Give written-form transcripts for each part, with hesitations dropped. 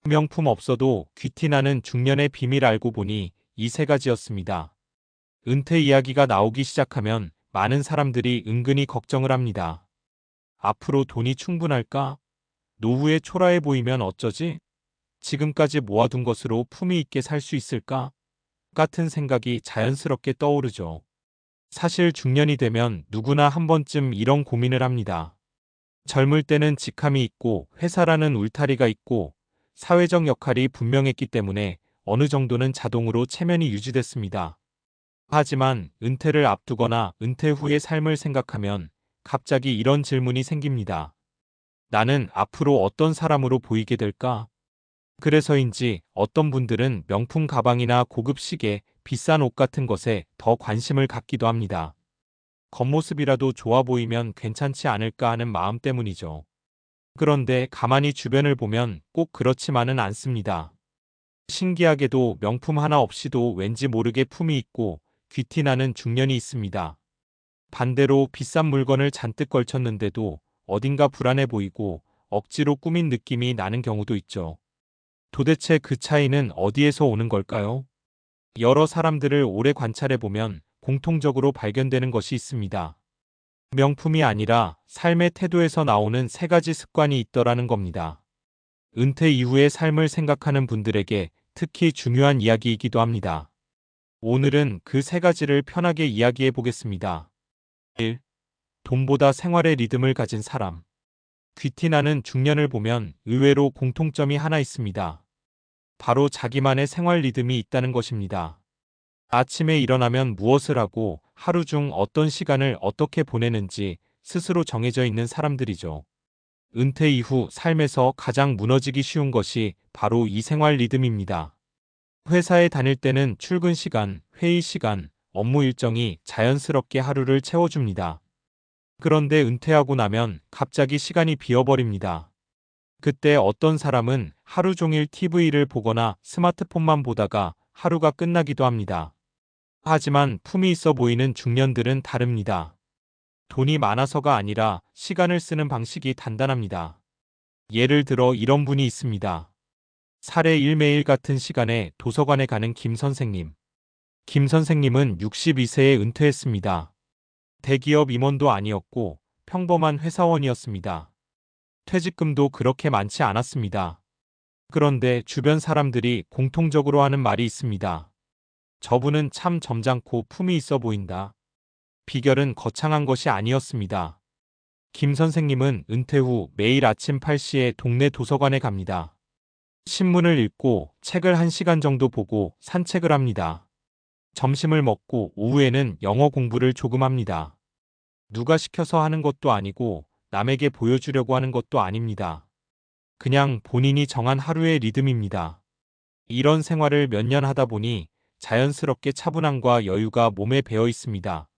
명품 없어도 귀티나는 중년의 비밀 알고 보니 이 세 가지였습니다. 은퇴 이야기가 나오기 시작하면 많은 사람들이 은근히 걱정을 합니다. 앞으로 돈이 충분할까? 노후에 초라해 보이면 어쩌지? 지금까지 모아둔 것으로 품위 있게 살 수 있을까? 같은 생각이 자연스럽게 떠오르죠. 사실 중년이 되면 누구나 한 번쯤 이런 고민을 합니다. 젊을 때는 직함이 있고 회사라는 울타리가 있고 사회적 역할이 분명했기 때문에 어느 정도는 자동으로 체면이 유지됐습니다. 하지만 은퇴를 앞두거나 은퇴 후의 삶을 생각하면 갑자기 이런 질문이 생깁니다. 나는 앞으로 어떤 사람으로 보이게 될까? 그래서인지 어떤 분들은 명품 가방이나 고급 시계, 비싼 옷 같은 것에 더 관심을 갖기도 합니다. 겉모습이라도 좋아 보이면 괜찮지 않을까 하는 마음 때문이죠. 그런데 가만히 주변을 보면 꼭 그렇지만은 않습니다. 신기하게도 명품 하나 없이도 왠지 모르게 품이 있고 귀티나는 중년이 있습니다. 반대로 비싼 물건을 잔뜩 걸쳤는데도 어딘가 불안해 보이고 억지로 꾸민 느낌이 나는 경우도 있죠. 도대체 그 차이는 어디에서 오는 걸까요? 여러 사람들을 오래 관찰해 보면 공통적으로 발견되는 것이 있습니다. 명품이 아니라 삶의 태도에서 나오는 세 가지 습관이 있더라는 겁니다. 은퇴 이후의 삶을 생각하는 분들에게 특히 중요한 이야기이기도 합니다. 오늘은 그 세 가지를 편하게 이야기해 보겠습니다. 1. 돈보다 생활의 리듬을 가진 사람. 귀티나는 중년을 보면 의외로 공통점이 하나 있습니다. 바로 자기만의 생활 리듬이 있다는 것입니다. 아침에 일어나면 무엇을 하고 하루 중 어떤 시간을 어떻게 보내는지 스스로 정해져 있는 사람들이죠. 은퇴 이후 삶에서 가장 무너지기 쉬운 것이 바로 이 생활 리듬입니다. 회사에 다닐 때는 출근 시간, 회의 시간, 업무 일정이 자연스럽게 하루를 채워줍니다. 그런데 은퇴하고 나면 갑자기 시간이 비어버립니다. 그때 어떤 사람은 하루 종일 TV를 보거나 스마트폰만 보다가 하루가 끝나기도 합니다. 하지만 품이 있어 보이는 중년들은 다릅니다. 돈이 많아서가 아니라 시간을 쓰는 방식이 단단합니다. 예를 들어 이런 분이 있습니다. 사례 1 매일 같은 시간에 도서관에 가는 김 선생님. 김 선생님은 62세에 은퇴했습니다. 대기업 임원도 아니었고 평범한 회사원이었습니다. 퇴직금도 그렇게 많지 않았습니다. 그런데 주변 사람들이 공통적으로 하는 말이 있습니다. 저분은 참 점잖고 품이 있어 보인다. 비결은 거창한 것이 아니었습니다. 김 선생님은 은퇴 후 매일 아침 8시에 동네 도서관에 갑니다. 신문을 읽고 책을 1시간 정도 보고 산책을 합니다. 점심을 먹고 오후에는 영어 공부를 조금 합니다. 누가 시켜서 하는 것도 아니고 남에게 보여주려고 하는 것도 아닙니다. 그냥 본인이 정한 하루의 리듬입니다. 이런 생활을 몇 년 하다 보니 자연스럽게 차분함과 여유가 몸에 배어 있습니다.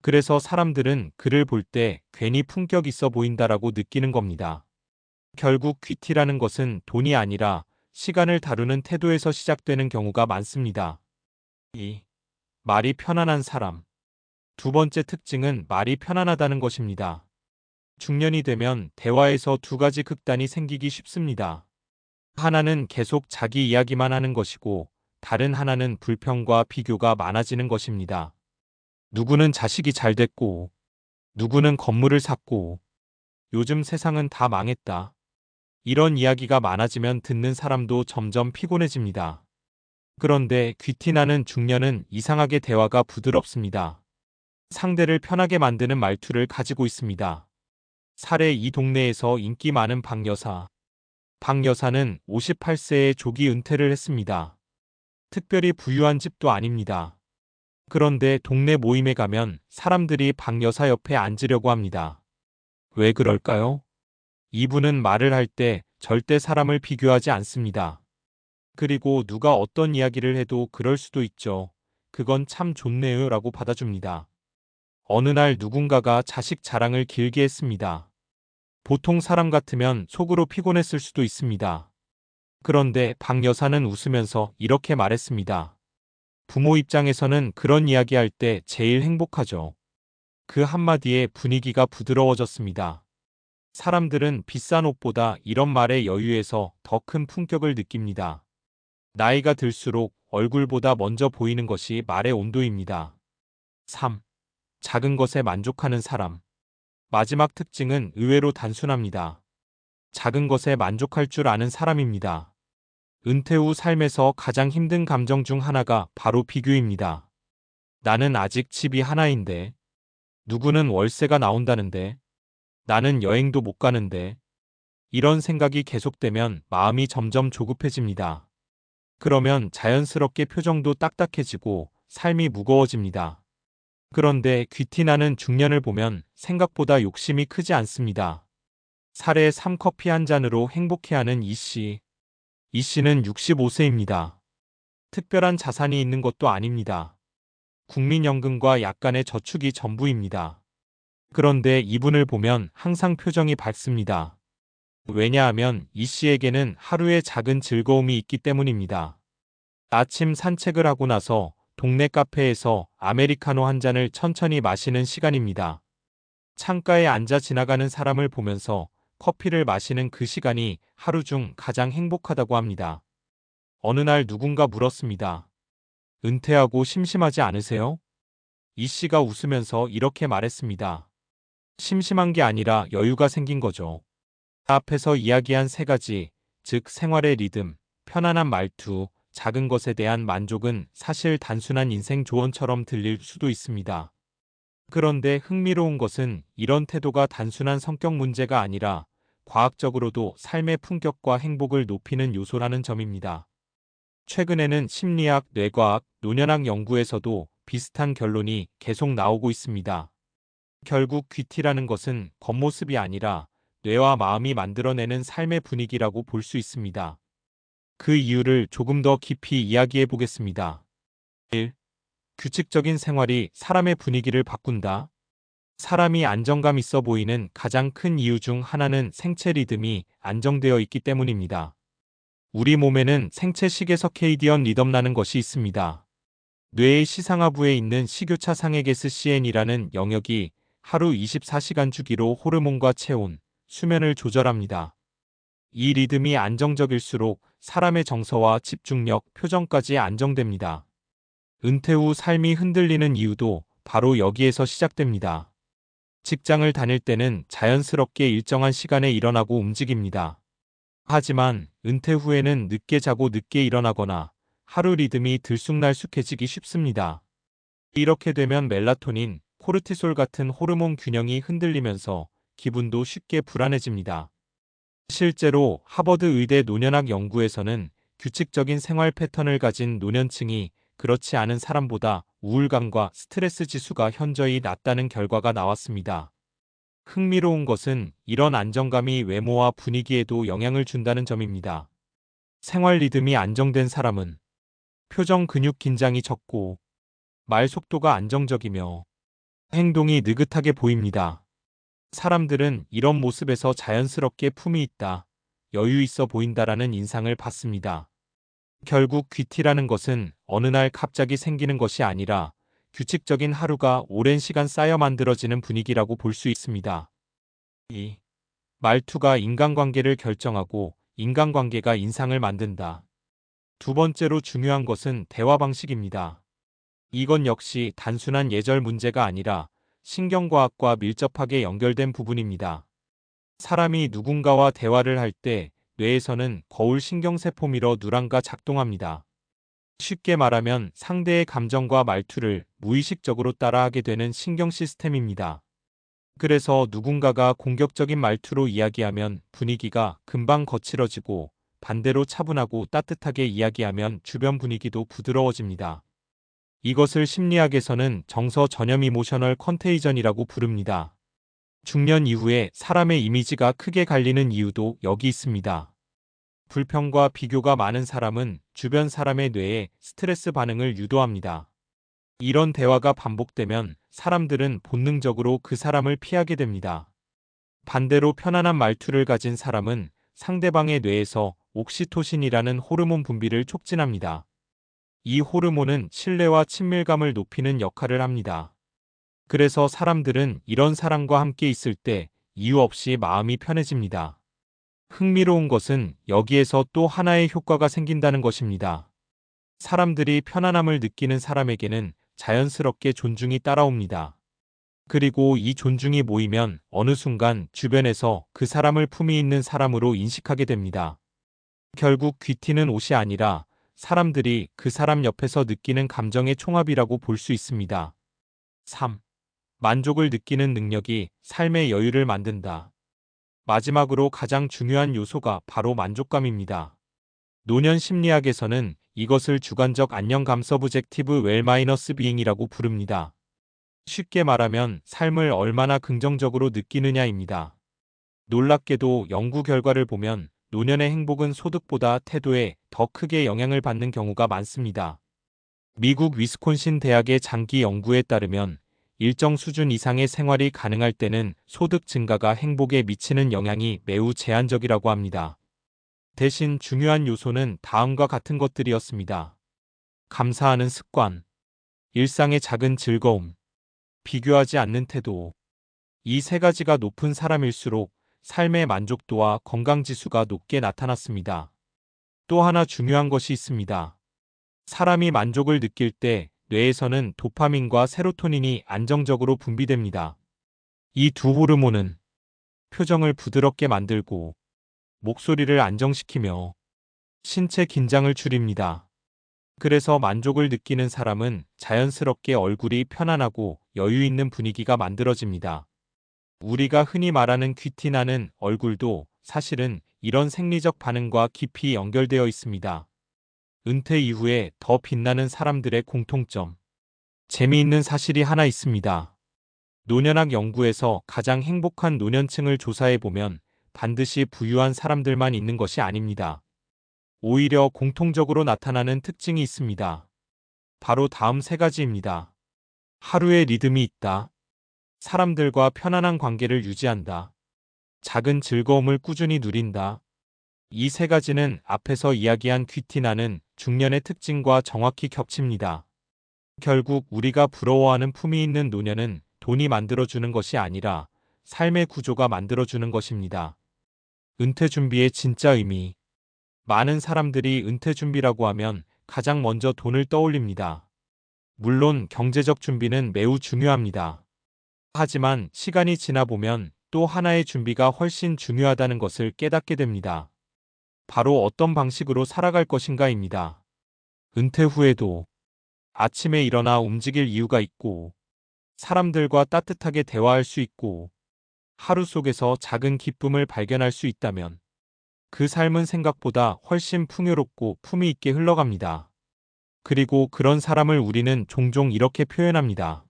그래서 사람들은 그를 볼 때 괜히 품격 있어 보인다라고 느끼는 겁니다. 결국 퀴티라는 것은 돈이 아니라 시간을 다루는 태도에서 시작되는 경우가 많습니다. 2. 말이 편안한 사람. 두 번째 특징은 말이 편안하다는 것입니다. 중년이 되면 대화에서 두 가지 극단이 생기기 쉽습니다. 하나는 계속 자기 이야기만 하는 것이고 다른 하나는 불평과 비교가 많아지는 것입니다. 누구는 자식이 잘 됐고, 누구는 건물을 샀고, 요즘 세상은 다 망했다. 이런 이야기가 많아지면 듣는 사람도 점점 피곤해집니다. 그런데 귀티나는 중년은 이상하게 대화가 부드럽습니다. 상대를 편하게 만드는 말투를 가지고 있습니다. 사례 이 동네에서 인기 많은 박 여사. 박 여사는 58세에 조기 은퇴를 했습니다. 특별히 부유한 집도 아닙니다. 그런데 동네 모임에 가면 사람들이 박 여사 옆에 앉으려고 합니다. 왜 그럴까요? 이분은 말을 할 때 절대 사람을 비교하지 않습니다. 그리고 누가 어떤 이야기를 해도 그럴 수도 있죠. 그건 참 좋네요 라고 받아줍니다. 어느 날 누군가가 자식 자랑을 길게 했습니다. 보통 사람 같으면 속으로 피곤했을 수도 있습니다. 그런데 박 여사는 웃으면서 이렇게 말했습니다. 부모 입장에서는 그런 이야기할 때 제일 행복하죠. 그 한마디에 분위기가 부드러워졌습니다. 사람들은 비싼 옷보다 이런 말의 여유에서 더 큰 품격을 느낍니다. 나이가 들수록 얼굴보다 먼저 보이는 것이 말의 온도입니다. 3. 작은 것에 만족하는 사람. 마지막 특징은 의외로 단순합니다. 작은 것에 만족할 줄 아는 사람입니다. 은퇴 후 삶에서 가장 힘든 감정 중 하나가 바로 비교입니다. 나는 아직 집이 하나인데, 누구는 월세가 나온다는데, 나는 여행도 못 가는데, 이런 생각이 계속되면 마음이 점점 조급해집니다. 그러면 자연스럽게 표정도 딱딱해지고 삶이 무거워집니다. 그런데 귀티나는 중년을 보면 생각보다 욕심이 크지 않습니다. 사례 3커피 한 잔으로 행복해하는 이 씨. 이 씨는 65세입니다. 특별한 자산이 있는 것도 아닙니다. 국민연금과 약간의 저축이 전부입니다. 그런데 이분을 보면 항상 표정이 밝습니다. 왜냐하면 이 씨에게는 하루의 작은 즐거움이 있기 때문입니다. 아침 산책을 하고 나서 동네 카페에서 아메리카노 한 잔을 천천히 마시는 시간입니다. 창가에 앉아 지나가는 사람을 보면서 커피를 마시는 그 시간이 하루 중 가장 행복하다고 합니다. 어느 날 누군가 물었습니다. 은퇴하고 심심하지 않으세요? 이 씨가 웃으면서 이렇게 말했습니다. 심심한 게 아니라 여유가 생긴 거죠. 앞에서 이야기한 세 가지, 즉 생활의 리듬, 편안한 말투, 작은 것에 대한 만족은 사실 단순한 인생 조언처럼 들릴 수도 있습니다. 그런데 흥미로운 것은 이런 태도가 단순한 성격 문제가 아니라 과학적으로도 삶의 품격과 행복을 높이는 요소라는 점입니다. 최근에는 심리학, 뇌과학, 노년학 연구에서도 비슷한 결론이 계속 나오고 있습니다. 결국 귀티라는 것은 겉모습이 아니라 뇌와 마음이 만들어내는 삶의 분위기라고 볼 수 있습니다. 그 이유를 조금 더 깊이 이야기해 보겠습니다. 1. 규칙적인 생활이 사람의 분위기를 바꾼다. 사람이 안정감 있어 보이는 가장 큰 이유 중 하나는 생체 리듬이 안정되어 있기 때문입니다. 우리 몸에는 생체 시계 서케이디언 리듬이라는 것이 있습니다. 뇌의 시상하부에 있는 식교차 상액에스 CN이라는 영역이 하루 24시간 주기로 호르몬과 체온, 수면을 조절합니다. 이 리듬이 안정적일수록 사람의 정서와 집중력, 표정까지 안정됩니다. 은퇴 후 삶이 흔들리는 이유도 바로 여기에서 시작됩니다. 직장을 다닐 때는 자연스럽게 일정한 시간에 일어나고 움직입니다. 하지만 은퇴 후에는 늦게 자고 늦게 일어나거나 하루 리듬이 들쑥날쑥해지기 쉽습니다. 이렇게 되면 멜라토닌, 코르티솔 같은 호르몬 균형이 흔들리면서 기분도 쉽게 불안해집니다. 실제로 하버드 의대 노년학 연구에서는 규칙적인 생활 패턴을 가진 노년층이 그렇지 않은 사람보다 우울감과 스트레스 지수가 현저히 낮다는 결과가 나왔습니다. 흥미로운 것은 이런 안정감이 외모와 분위기에도 영향을 준다는 점입니다. 생활 리듬이 안정된 사람은 표정 근육 긴장이 적고 말 속도가 안정적이며 행동이 느긋하게 보입니다. 사람들은 이런 모습에서 자연스럽게 품이 있다, 여유 있어 보인다라는 인상을 받습니다. 결국 귀티라는 것은 어느 날 갑자기 생기는 것이 아니라 규칙적인 하루가 오랜 시간 쌓여 만들어지는 분위기라고 볼 수 있습니다. 2. 말투가 인간관계를 결정하고 인간관계가 인상을 만든다. 두 번째로 중요한 것은 대화 방식입니다. 이건 역시 단순한 예절 문제가 아니라 신경과학과 밀접하게 연결된 부분입니다. 사람이 누군가와 대화를 할 때 뇌에서는 거울 신경세포 미러 누란가 작동합니다. 쉽게 말하면 상대의 감정과 말투를 무의식적으로 따라하게 되는 신경 시스템입니다. 그래서 누군가가 공격적인 말투로 이야기하면 분위기가 금방 거칠어지고 반대로 차분하고 따뜻하게 이야기하면 주변 분위기도 부드러워집니다. 이것을 심리학에서는 정서 전염 이모셔널 컨테이전이라고 부릅니다. 중년 이후에 사람의 이미지가 크게 갈리는 이유도 여기 있습니다. 불평과 비교가 많은 사람은 주변 사람의 뇌에 스트레스 반응을 유도합니다. 이런 대화가 반복되면 사람들은 본능적으로 그 사람을 피하게 됩니다. 반대로 편안한 말투를 가진 사람은 상대방의 뇌에서 옥시토신이라는 호르몬 분비를 촉진합니다. 이 호르몬은 신뢰와 친밀감을 높이는 역할을 합니다. 그래서 사람들은 이런 사람과 함께 있을 때 이유 없이 마음이 편해집니다. 흥미로운 것은 여기에서 또 하나의 효과가 생긴다는 것입니다. 사람들이 편안함을 느끼는 사람에게는 자연스럽게 존중이 따라옵니다. 그리고 이 존중이 모이면 어느 순간 주변에서 그 사람을 품위 있는 사람으로 인식하게 됩니다. 결국 귀티는 옷이 아니라 사람들이 그 사람 옆에서 느끼는 감정의 총합이라고 볼 수 있습니다. 3. 만족을 느끼는 능력이 삶의 여유를 만든다. 마지막으로 가장 중요한 요소가 바로 만족감입니다. 노년 심리학에서는 이것을 주관적 안녕감 서브젝티브 웰마이너스 비잉이라고 부릅니다. 쉽게 말하면 삶을 얼마나 긍정적으로 느끼느냐입니다. 놀랍게도 연구 결과를 보면 노년의 행복은 소득보다 태도에 더 크게 영향을 받는 경우가 많습니다. 미국 위스콘신 대학의 장기 연구에 따르면 일정 수준 이상의 생활이 가능할 때는 소득 증가가 행복에 미치는 영향이 매우 제한적이라고 합니다. 대신 중요한 요소는 다음과 같은 것들이었습니다. 감사하는 습관, 일상의 작은 즐거움, 비교하지 않는 태도. 이 세 가지가 높은 사람일수록 삶의 만족도와 건강지수가 높게 나타났습니다. 또 하나 중요한 것이 있습니다. 사람이 만족을 느낄 때 뇌에서는 도파민과 세로토닌이 안정적으로 분비됩니다. 이 두 호르몬은 표정을 부드럽게 만들고 목소리를 안정시키며 신체 긴장을 줄입니다. 그래서 만족을 느끼는 사람은 자연스럽게 얼굴이 편안하고 여유 있는 분위기가 만들어집니다. 우리가 흔히 말하는 귀티 나는 얼굴도 사실은 이런 생리적 반응과 깊이 연결되어 있습니다. 은퇴 이후에 더 빛나는 사람들의 공통점. 재미있는 사실이 하나 있습니다. 노년학 연구에서 가장 행복한 노년층을 조사해보면 반드시 부유한 사람들만 있는 것이 아닙니다. 오히려 공통적으로 나타나는 특징이 있습니다. 바로 다음 세 가지입니다. 하루의 리듬이 있다. 사람들과 편안한 관계를 유지한다. 작은 즐거움을 꾸준히 누린다. 이 세 가지는 앞에서 이야기한 귀티 나는 중년의 특징과 정확히 겹칩니다. 결국 우리가 부러워하는 품위 있는 노년은 돈이 만들어주는 것이 아니라 삶의 구조가 만들어주는 것입니다. 은퇴 준비의 진짜 의미. 많은 사람들이 은퇴 준비라고 하면 가장 먼저 돈을 떠올립니다. 물론 경제적 준비는 매우 중요합니다. 하지만 시간이 지나 보면 또 하나의 준비가 훨씬 중요하다는 것을 깨닫게 됩니다. 바로 어떤 방식으로 살아갈 것인가입니다. 은퇴 후에도 아침에 일어나 움직일 이유가 있고, 사람들과 따뜻하게 대화할 수 있고, 하루 속에서 작은 기쁨을 발견할 수 있다면 그 삶은 생각보다 훨씬 풍요롭고 품위 있게 흘러갑니다. 그리고 그런 사람을 우리는 종종 이렇게 표현합니다.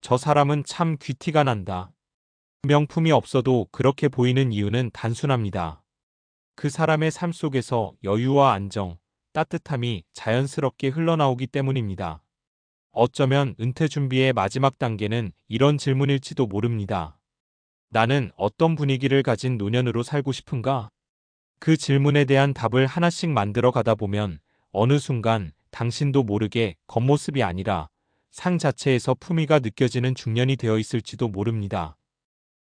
저 사람은 참 귀티가 난다. 명품이 없어도 그렇게 보이는 이유는 단순합니다. 그 사람의 삶 속에서 여유와 안정, 따뜻함이 자연스럽게 흘러나오기 때문입니다. 어쩌면 은퇴 준비의 마지막 단계는 이런 질문일지도 모릅니다. 나는 어떤 분위기를 가진 노년으로 살고 싶은가? 그 질문에 대한 답을 하나씩 만들어 가다 보면 어느 순간 당신도 모르게 겉모습이 아니라 상 자체에서 품위가 느껴지는 중년이 되어 있을지도 모릅니다.